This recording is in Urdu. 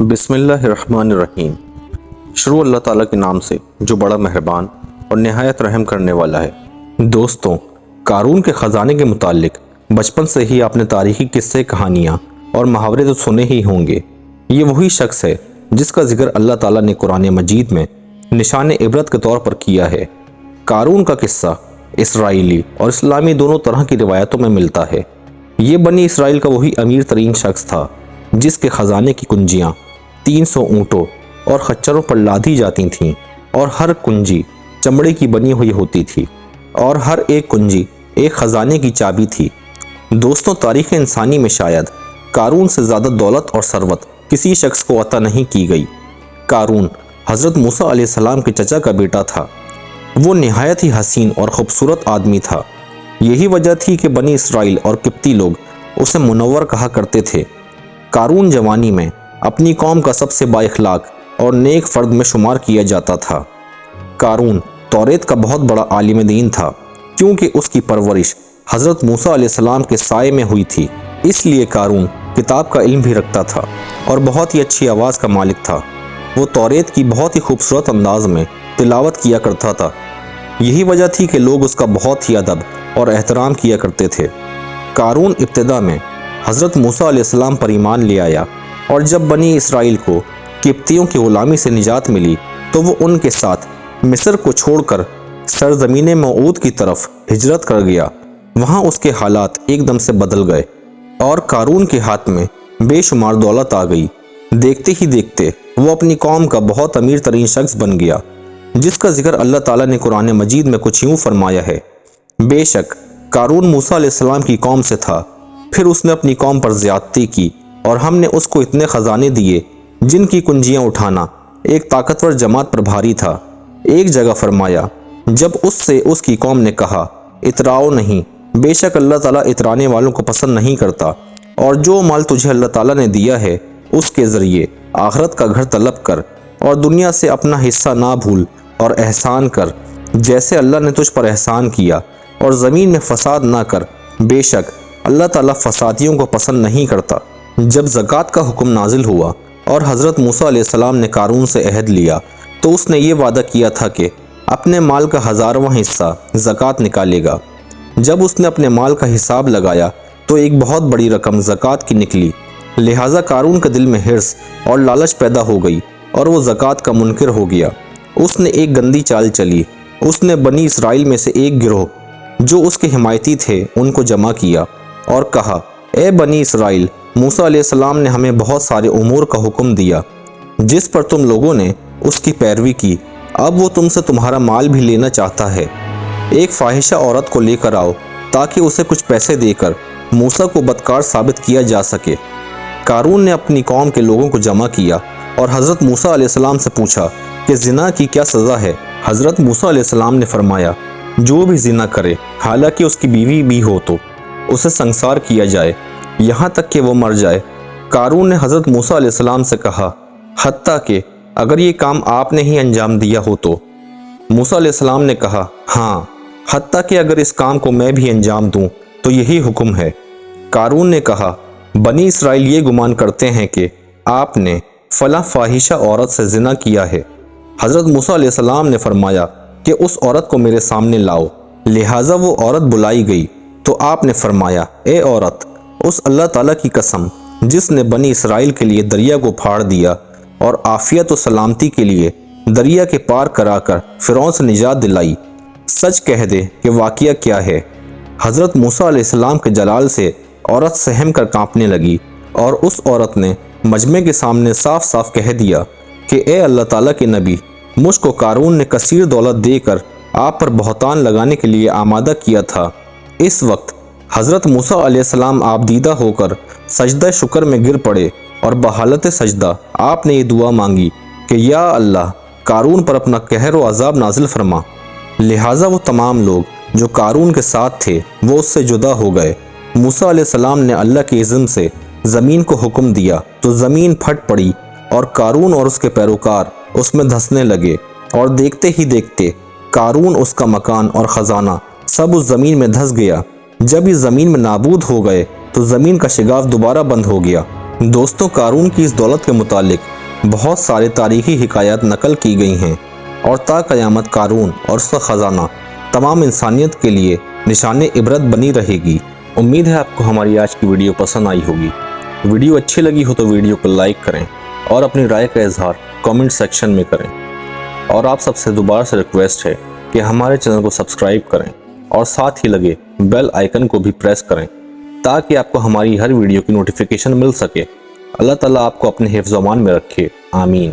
بسم اللہ الرحمن الرحیم۔ شروع اللہ تعالیٰ کے نام سے جو بڑا مہربان اور نہایت رحم کرنے والا ہے۔ دوستوں، قارون کے خزانے کے متعلق بچپن سے ہی آپ نے تاریخی قصے، کہانیاں اور محاورے تو سنے ہی ہوں گے۔ یہ وہی شخص ہے جس کا ذکر اللہ تعالیٰ نے قرآن مجید میں نشان عبرت کے طور پر کیا ہے۔ قارون کا قصہ اسرائیلی اور اسلامی دونوں طرح کی روایتوں میں ملتا ہے۔ یہ بنی اسرائیل کا وہی امیر ترین شخص تھا جس کے خزانے کی کنجیاں 300 اونٹوں اور خچروں پر لادی جاتی تھیں، اور ہر کنجی چمڑے کی بنی ہوئی ہوتی تھی، اور ہر ایک کنجی ایک خزانے کی چابی تھی۔ دوستوں، تاریخ انسانی میں شاید قارون سے زیادہ دولت اور ثروت کسی شخص کو عطا نہیں کی گئی۔ قارون حضرت موسیٰ علیہ السلام کے چچا کا بیٹا تھا۔ وہ نہایت ہی حسین اور خوبصورت آدمی تھا۔ یہی وجہ تھی کہ بنی اسرائیل اور قبطی لوگ اسے منور کہا کرتے تھے۔ قارون جوانی میں اپنی قوم کا سب سے با اخلاق اور نیک فرد میں شمار کیا جاتا تھا۔ قارون توریت کا بہت بڑا عالم دین تھا، کیونکہ اس کی پرورش حضرت موسیٰ علیہ السلام کے سائے میں ہوئی تھی۔ اس لیے قارون کتاب کا علم بھی رکھتا تھا اور بہت ہی اچھی آواز کا مالک تھا۔ وہ توریت کی بہت ہی خوبصورت انداز میں تلاوت کیا کرتا تھا۔ یہی وجہ تھی کہ لوگ اس کا بہت ہی ادب اور احترام کیا کرتے تھے۔ قارون ابتدا میں حضرت موسیٰ علیہ السلام پر ایمان لے آیا، اور جب بنی اسرائیل کو قبطیوں کی غلامی سے نجات ملی تو وہ ان کے ساتھ مصر کو چھوڑ کر سرزمین موعود کی طرف ہجرت کر گیا۔ وہاں اس کے حالات ایک دم سے بدل گئے، اور قارون کے ہاتھ میں بے شمار دولت آ گئی۔ دیکھتے ہی دیکھتے وہ اپنی قوم کا بہت امیر ترین شخص بن گیا، جس کا ذکر اللہ تعالیٰ نے قرآن مجید میں کچھ یوں فرمایا ہے: بے شک قارون موسیٰ علیہ السلام کی قوم سے تھا، پھر اس نے اپنی قوم پر زیادتی کی، اور ہم نے اس کو اتنے خزانے دیے جن کی کنجیاں اٹھانا ایک طاقتور جماعت پر بھاری تھا۔ ایک جگہ فرمایا، جب اس سے اس کی قوم نے کہا اتراؤ نہیں، بے شک اللہ تعالیٰ اترانے والوں کو پسند نہیں کرتا، اور جو مال تجھے اللہ تعالیٰ نے دیا ہے اس کے ذریعے آخرت کا گھر طلب کر، اور دنیا سے اپنا حصہ نہ بھول اور احسان کر جیسے اللہ نے تجھ پر احسان کیا، اور زمین میں فساد نہ کر، بے شک اللہ تعالیٰ فسادیوں کو پسند نہیں کرتا۔ جب زکوٰۃ کا حکم نازل ہوا اور حضرت موسیٰ علیہ السلام نے قارون سے عہد لیا تو اس نے یہ وعدہ کیا تھا کہ اپنے مال کا 1000واں حصہ زکوٰۃ نکالے گا۔ جب اس نے اپنے مال کا حساب لگایا تو ایک بہت بڑی رقم زکوٰۃ کی نکلی، لہٰذا قارون کے دل میں حرص اور لالچ پیدا ہو گئی، اور وہ زکوٰۃ کا منکر ہو گیا۔ اس نے ایک گندی چال چلی۔ اس نے بنی اسرائیل میں سے ایک گروہ جو اس کے حمایتی تھے ان کو جمع کیا اور کہا، اے بنی اسرائیل، موسیٰ علیہ السلام نے ہمیں بہت سارے امور کا حکم دیا جس پر تم لوگوں نے اس کی پیروی کی۔ اب وہ تم سے تمہارا مال بھی لینا چاہتا ہے۔ ایک فاحشہ عورت کو لے کر آؤ تاکہ اسے کچھ پیسے دے کر موسیٰ کو بدکار ثابت کیا جا سکے۔ قارون نے اپنی قوم کے لوگوں کو جمع کیا اور حضرت موسیٰ علیہ السلام سے پوچھا کہ زنا کی کیا سزا ہے؟ حضرت موسیٰ علیہ السلام نے فرمایا، جو بھی زنا کرے حالانکہ اس کی بیوی بھی ہو تو اسے سنسار کیا جائے یہاں تک کہ وہ مر جائے۔ قارون نے حضرت موسیٰ علیہ السلام سے کہا، حتیٰ کہ اگر یہ کام آپ نے ہی انجام دیا ہو تو؟ موسیٰ علیہ السلام نے کہا، ہاں، حتیٰ کہ اگر اس کام کو میں بھی انجام دوں تو یہی حکم ہے۔ قارون نے کہا، بنی اسرائیل یہ گمان کرتے ہیں کہ آپ نے فلاں فاحشہ عورت سے زنا کیا ہے۔ حضرت موسیٰ علیہ السلام نے فرمایا کہ اس عورت کو میرے سامنے لاؤ۔ لہٰذا وہ عورت بلائی گئی تو آپ نے فرمایا، اے عورت، اس اللہ تعالیٰ کی قسم جس نے بنی اسرائیل کے لیے دریا کو پھاڑ دیا اور عافیت و سلامتی کے لیے دریا کے پار کرا کر فرعون سے نجات دلائی، سچ کہہ دے کہ واقعہ کیا ہے۔ حضرت موسیٰ علیہ السلام کے جلال سے عورت سہم کر کانپنے لگی، اور اس عورت نے مجمع کے سامنے صاف صاف کہہ دیا کہ اے اللہ تعالیٰ کے نبی، مجھ کو قارون نے کثیر دولت دے کر آپ پر بہتان لگانے کے لیے آمادہ کیا تھا۔ اس وقت حضرت موسیٰ علیہ السلام آپ دیدہ ہو کر سجدہ شکر میں گر پڑے، اور بحالت سجدہ آپ نے یہ دعا مانگی کہ یا اللہ، قارون پر اپنا قہر و عذاب نازل فرما۔ لہٰذا وہ تمام لوگ جو قارون کے ساتھ تھے وہ اس سے جدا ہو گئے۔ موسیٰ علیہ السلام نے اللہ کے اذن سے زمین کو حکم دیا تو زمین پھٹ پڑی، اور قارون اور اس کے پیروکار اس میں دھسنے لگے، اور دیکھتے ہی دیکھتے قارون، اس کا مکان اور خزانہ سب اس زمین میں دھس گیا۔ جب اس زمین میں نابود ہو گئے تو زمین کا شگاف دوبارہ بند ہو گیا۔ دوستوں، قارون کی اس دولت کے متعلق بہت سارے تاریخی حکایات نقل کی گئی ہیں اور تا قیامت قارون اور اس کا خزانہ تمام انسانیت کے لیے نشان عبرت بنی رہے گی۔ امید ہے آپ کو ہماری آج کی ویڈیو پسند آئی ہوگی۔ ویڈیو اچھی لگی ہو تو ویڈیو کو لائک کریں اور اپنی رائے کا اظہار کامنٹ سیکشن میں کریں، اور آپ سب سے دوبارہ سے ریکویسٹ ہے کہ ہمارے چینل کو سبسکرائب کریں اور ساتھ ہی لگے بیل آئیکن کو بھی پریس کریں تاکہ آپ کو ہماری ہر ویڈیو کی نوٹیفیکیشن مل سکے۔ اللہ تعالیٰ آپ کو اپنے حفظ و امان میں رکھے، آمین۔